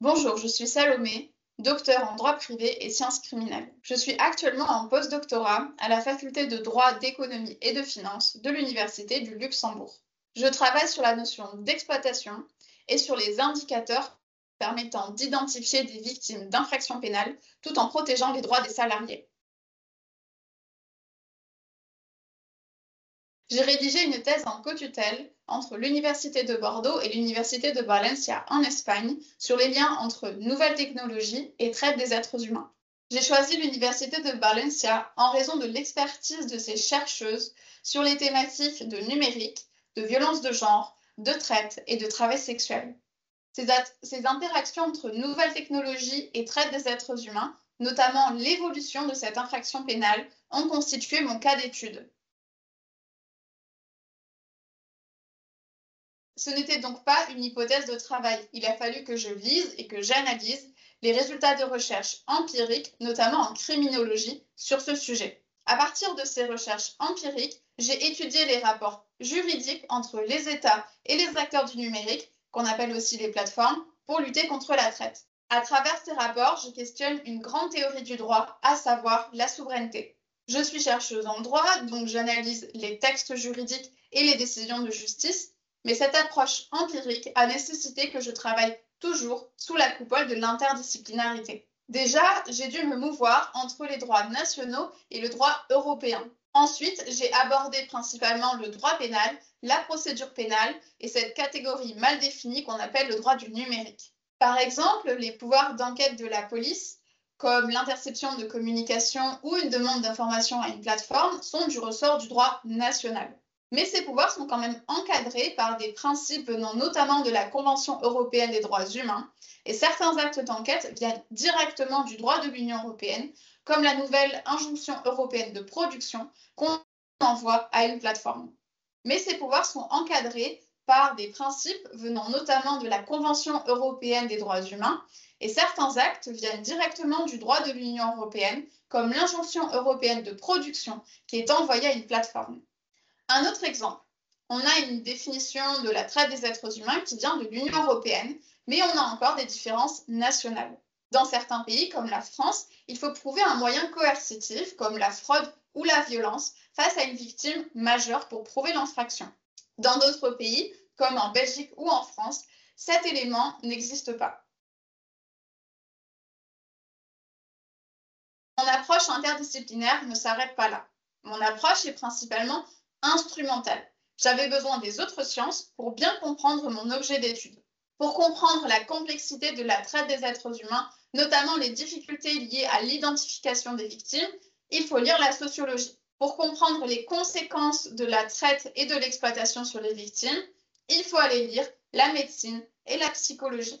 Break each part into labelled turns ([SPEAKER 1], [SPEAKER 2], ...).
[SPEAKER 1] Bonjour, je suis Salomé, docteur en droit privé et sciences criminelles. Je suis actuellement en postdoctorat à la faculté de droit, d'économie et de finance de l'Université du Luxembourg. Je travaille sur la notion d'exploitation et sur les indicateurs permettant d'identifier des victimes d'infractions pénales tout en protégeant les droits des salariés. J'ai rédigé une thèse en cotutelle entre l'Université de Bordeaux et l'Université de Valencia en Espagne sur les liens entre nouvelles technologies et traite des êtres humains. J'ai choisi l'Université de Valencia en raison de l'expertise de ses chercheuses sur les thématiques de numérique, de violence de genre, de traite et de travail sexuel. Ces interactions entre nouvelles technologies et traite des êtres humains, notamment l'évolution de cette infraction pénale, ont constitué mon cas d'étude. Ce n'était donc pas une hypothèse de travail. Il a fallu que je lise et que j'analyse les résultats de recherches empiriques, notamment en criminologie, sur ce sujet. À partir de ces recherches empiriques, j'ai étudié les rapports juridiques entre les États et les acteurs du numérique, qu'on appelle aussi les plateformes, pour lutter contre la traite. À travers ces rapports, je questionne une grande théorie du droit, à savoir la souveraineté. Je suis chercheuse en droit, donc j'analyse les textes juridiques et les décisions de justice, mais cette approche empirique a nécessité que je travaille toujours sous la coupole de l'interdisciplinarité. Déjà, j'ai dû me mouvoir entre les droits nationaux et le droit européen. Ensuite, j'ai abordé principalement le droit pénal, la procédure pénale et cette catégorie mal définie qu'on appelle le droit du numérique. Par exemple, les pouvoirs d'enquête de la police, comme l'interception de communication ou une demande d'information à une plateforme, sont du ressort du droit national. Mais ces pouvoirs sont quand même encadrés par des principes venant notamment de la Convention européenne des droits humains, et certains actes d'enquête viennent directement du droit de l'Union européenne, comme la nouvelle injonction européenne de production qu'on envoie à une plateforme. Mais ces pouvoirs sont encadrés par des principes venant notamment de la Convention européenne des droits humains, et certains actes viennent directement du droit de l'Union européenne, comme l'injonction européenne de production qui est envoyée à une plateforme. Un autre exemple, on a une définition de la traite des êtres humains qui vient de l'Union européenne, mais on a encore des différences nationales. Dans certains pays, comme la France, il faut prouver un moyen coercitif, comme la fraude ou la violence, face à une victime majeure pour prouver l'infraction. Dans d'autres pays, comme en Belgique ou en France, cet élément n'existe pas. Mon approche interdisciplinaire ne s'arrête pas là. Mon approche est principalement instrumentale. J'avais besoin des autres sciences pour bien comprendre mon objet d'étude. Pour comprendre la complexité de la traite des êtres humains, notamment les difficultés liées à l'identification des victimes, il faut lire la sociologie. Pour comprendre les conséquences de la traite et de l'exploitation sur les victimes, il faut aller lire la médecine et la psychologie.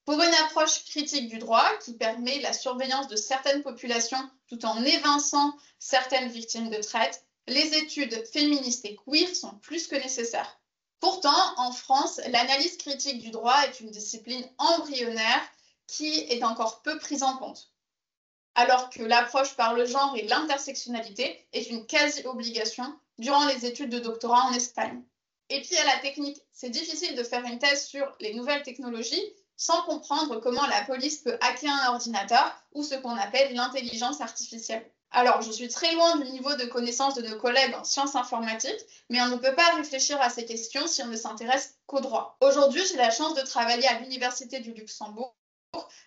[SPEAKER 1] Pour une approche critique du droit qui permet la surveillance de certaines populations tout en évinçant certaines victimes de traite, les études féministes et queer sont plus que nécessaires. Pourtant, en France, l'analyse critique du droit est une discipline embryonnaire qui est encore peu prise en compte, alors que l'approche par le genre et l'intersectionnalité est une quasi-obligation durant les études de doctorat en Espagne. Et puis à la technique, c'est difficile de faire une thèse sur les nouvelles technologies sans comprendre comment la police peut hacker un ordinateur ou ce qu'on appelle l'intelligence artificielle. Alors, je suis très loin du niveau de connaissance de nos collègues en sciences informatiques, mais on ne peut pas réfléchir à ces questions si on ne s'intéresse qu'au droit. Aujourd'hui, j'ai la chance de travailler à l'Université du Luxembourg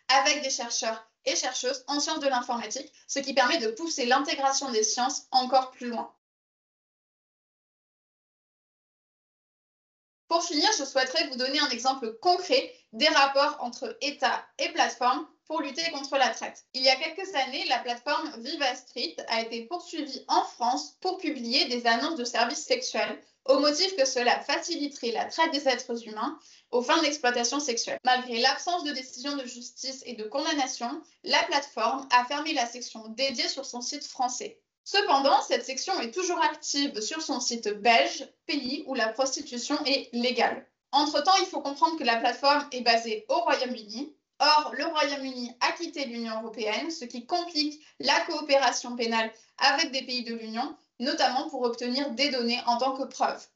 [SPEAKER 1] avec des chercheurs et chercheuses en sciences de l'informatique, ce qui permet de pousser l'intégration des sciences encore plus loin. Pour finir, je souhaiterais vous donner un exemple concret des rapports entre État et plateforme pour lutter contre la traite. Il y a quelques années, la plateforme Viva Street a été poursuivie en France pour publier des annonces de services sexuels au motif que cela faciliterait la traite des êtres humains aux fins d'exploitation sexuelle. Malgré l'absence de décision de justice et de condamnation, la plateforme a fermé la section dédiée sur son site français. Cependant, cette section est toujours active sur son site belge, pays où la prostitution est légale. Entre-temps, il faut comprendre que la plateforme est basée au Royaume-Uni. Or, le Royaume-Uni a quitté l'Union européenne, ce qui complique la coopération pénale avec des pays de l'Union, notamment pour obtenir des données en tant que preuve.